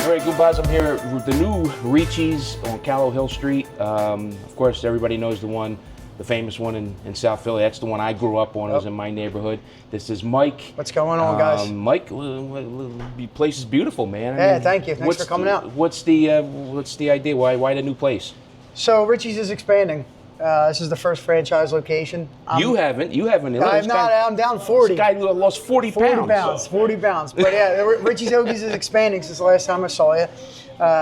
All right, Goodbyes. I'm here with the new Ricci's on Callowhill Street. Of course, everybody knows the famous one in South Philly. That's the one I grew up on. It was in my neighborhood. This is Mike. What's going on, guys? Mike, the place is beautiful, man. Yeah, thank you. Thanks for coming out. What's the idea? Why the new place? So Ricci's is expanding. This is the first franchise location. You haven't. I'm down 40. This guy lost 40 pounds. 40 pounds. But yeah, Ricci's Hoagies is expanding since the last time I saw you.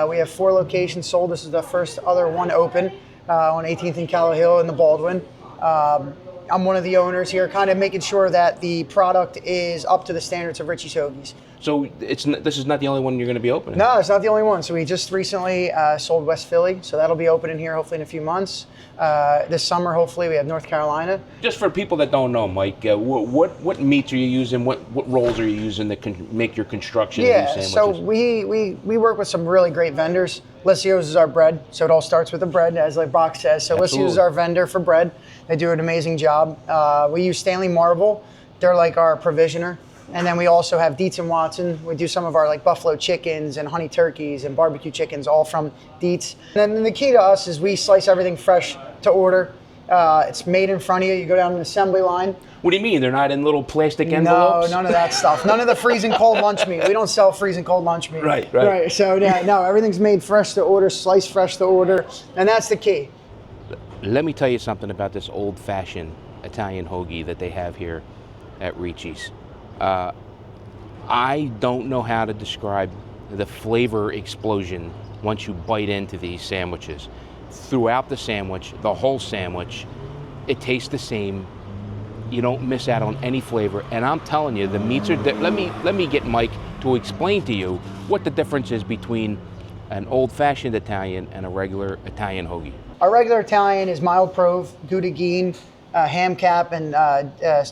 We have 4 locations sold. This is the first other one open on 18th and Callowhill in the Baldwin. I'm one of the owners here, kind of making sure that the product is up to the standards of Ricci's Hoagies. So this is not the only one you're going to be opening? No, it's not the only one. So we just recently sold West Philly, so that'll be opening here hopefully in a few months. This summer, hopefully, we have North Carolina. Just for people that don't know, Mike, what meats are you using? What rolls are you using that can make your construction of these sandwiches? So we work with some really great vendors. Lissio's is our bread, so it all starts with the bread, as the box says. So Lissio's is our vendor for bread. They do an amazing job. We use Stanley Marble. They're like our provisioner. And then we also have Dietz & Watson. We do some of our like buffalo chickens and honey turkeys and barbecue chickens, all from Dietz. And then the key to us is we slice everything fresh to order. It's made in front of you. You go down an assembly line. What do you mean? They're not in little plastic envelopes? No, none of that stuff. None of the freezing cold lunch meat. We don't sell freezing cold lunch meat. Right. So yeah, no, everything's made fresh to order, sliced fresh to order, and that's the key. Let me tell you something about this old-fashioned Italian hoagie that they have here at Ricci's. I don't know how to describe the flavor explosion once you bite into these sandwiches. Throughout the sandwich, the whole sandwich, it tastes the same. You don't miss out on any flavor. And I'm telling you, the meats are... Let me get Mike to explain to you what the difference is between an old-fashioned Italian and a regular Italian hoagie. Our regular Italian is mild prove, Gouda ghee, ham cap, and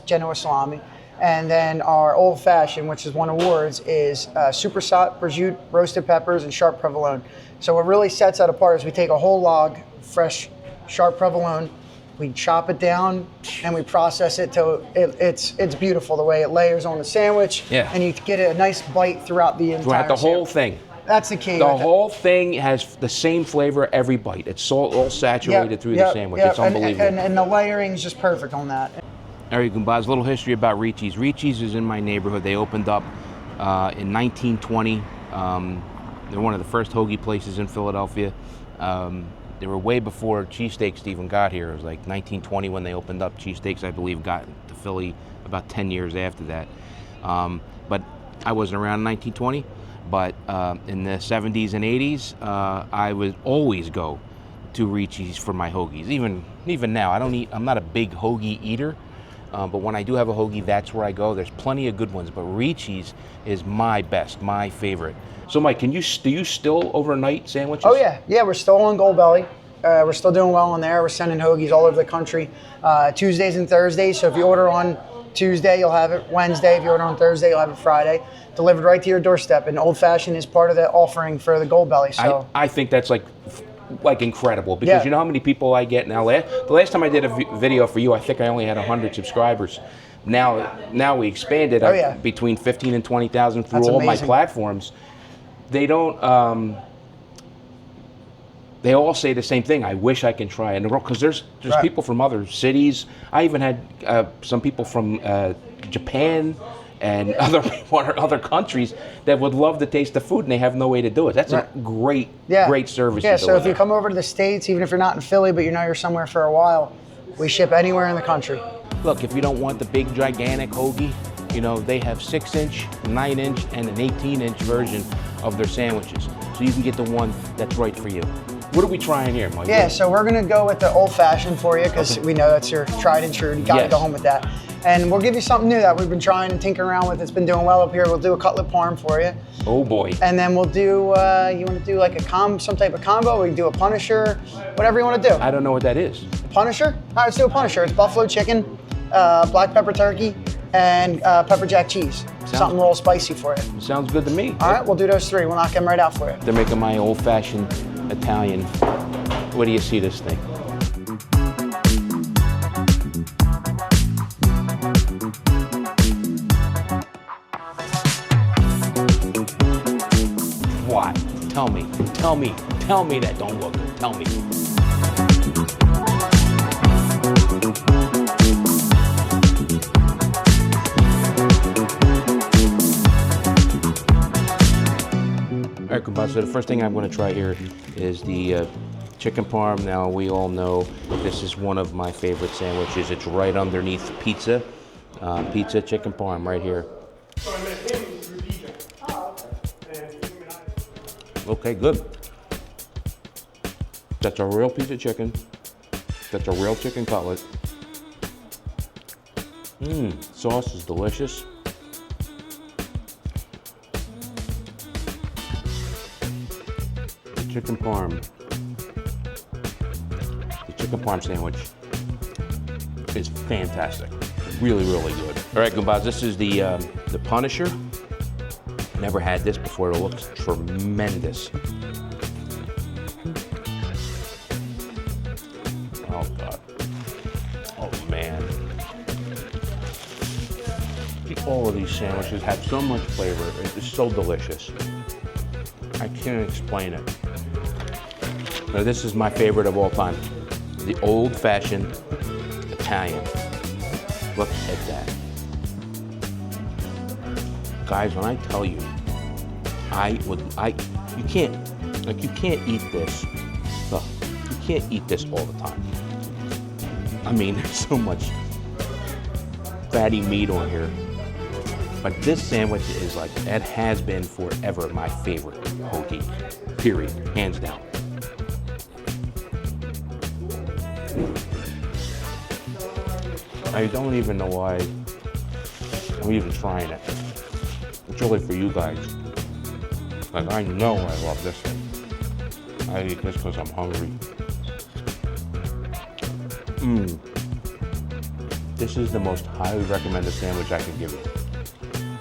Genoa salami. And then our old fashioned, which has won awards, is super salt, prosciutto, roasted peppers, and sharp provolone. So what really sets that apart is we take a whole log, fresh sharp provolone, we chop it down, and we process it till it's beautiful the way it layers on the sandwich. Yeah. And you get a nice bite throughout the entire Throughout the whole sandwich. thing. That's the key. The whole thing has the same flavor every bite. It's all saturated through the sandwich. It's unbelievable. And the layering is just perfect on that. All right, Goombas, a little history about Ricci's. Ricci's is in my neighborhood. They opened up in 1920. They're one of the first hoagie places in Philadelphia. They were way before cheesesteaks even got here. It was like 1920 when they opened up. Cheesesteaks, I believe, got to Philly about 10 years after that. But I wasn't around in 1920. But in the 70s and 80s, I would always go to Ricci's for my hoagies. Even now, I'm not a big hoagie eater. But when I do have a hoagie, that's where I go. There's plenty of good ones, but Ricci's is my best, my favorite. So, Mike, do you still overnight sandwiches? Oh, yeah. Yeah, we're still on Gold Belly. We're still doing well on there. We're sending hoagies all over the country. Tuesdays and Thursdays, so if you order on Tuesday, you'll have it Wednesday. If you order on Thursday, you'll have it Friday. Delivered right to your doorstep. And Old Fashioned is part of the offering for the Gold Belly. So I think that's like incredible, because you know how many people I get now. The last time I did a video for you, I think I only had 100 subscribers. Now we expanded between 15 and 20,000 through all my platforms. They don't. They all say the same thing. I wish I can try it, because there's people from other cities. I even had some people from Japan and other countries that would love to taste the food, and they have no way to do it. That's a great service. Yeah, so if you come over to the States, even if you're not in Philly, but you're somewhere for a while, we ship anywhere in the country. Look, if you don't want the big, gigantic hoagie, they have 6-inch, 9-inch, and an 18-inch version of their sandwiches. So you can get the one that's right for you. What are we trying here, Mike? Yeah, so we're going to go with the old-fashioned for you, because we know that's your tried and true. You got to go home with that. And we'll give you something new that we've been trying and tinkering around with. It's been doing well up here. We'll do a cutlet parm for you. Oh boy. And then we'll do, you want to do like some type of combo? We can do a Punisher, whatever you want to do. I don't know what that is. Punisher? All right, let's do a Punisher. It's buffalo chicken, black pepper turkey, and pepper jack cheese. Something a little spicy for you. Sounds good to me. All right, we'll do those 3. We'll knock them right out for you. They're making my old-fashioned Italian. Where do you see this thing? Why? Tell me that don't look good. Tell me. All right, compadre, so the first thing I'm going to try here is the chicken parm. Now, we all know this is one of my favorite sandwiches. It's right underneath pizza. Pizza chicken parm right here. Okay, good. That's a real piece of chicken. That's a real chicken cutlet. Sauce is delicious. The chicken parm sandwich is fantastic. Really, really good. All right, Goombas, this is the Punisher. Never had this before. It looks tremendous. Oh God. Oh man. All of these sandwiches have so much flavor. It's so delicious. I can't explain it. Now, this is my favorite of all time. The old-fashioned Italian. Look at that. Guys, when I tell you, you can't eat this. You can't eat this all the time. I mean, there's so much fatty meat on here. But this sandwich is like, it has been forever my favorite hoagie, period, hands down. I don't even know why I'm even trying it. It's really for you guys. Like, I know I love this one. I eat this because I'm hungry. This is the most highly recommended sandwich I can give you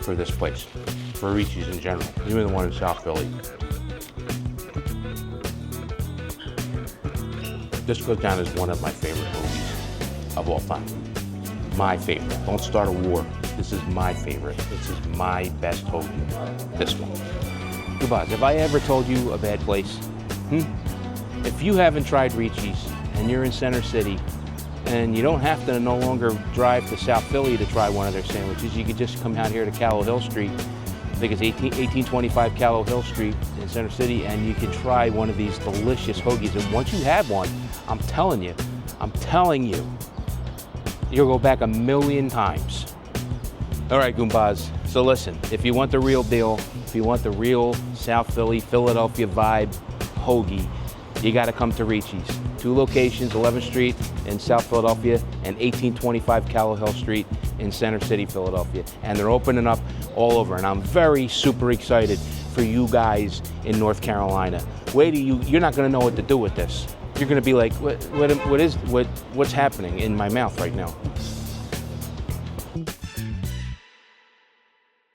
for this place, for Ricci's in general, even the one in South Philly. This goes down as one of my favorite hoagies of all time. My favorite. Don't start a war. This is my favorite. This is my best hoagie. This one. Goodbye. Have I ever told you a bad place? If you haven't tried Ricci's and you're in Center City, and you don't have to no longer drive to South Philly to try one of their sandwiches, you could just come out here to Callowhill Street. I think it's 1825 Callowhill Street in Center City, and you can try one of these delicious hoagies. And once you have one, I'm telling you, you'll go back 1,000,000 times. All right, Goombas, so listen, if you want the real deal, if you want the real South Philly, Philadelphia vibe hoagie, you gotta come to Ricci's. 2 locations, 11th Street in South Philadelphia and 1825 Callowhill Street in Center City, Philadelphia. And they're opening up all over, and I'm very super excited for you guys in North Carolina. You're not gonna know what to do with this. You're gonna be like, what's happening in my mouth right now?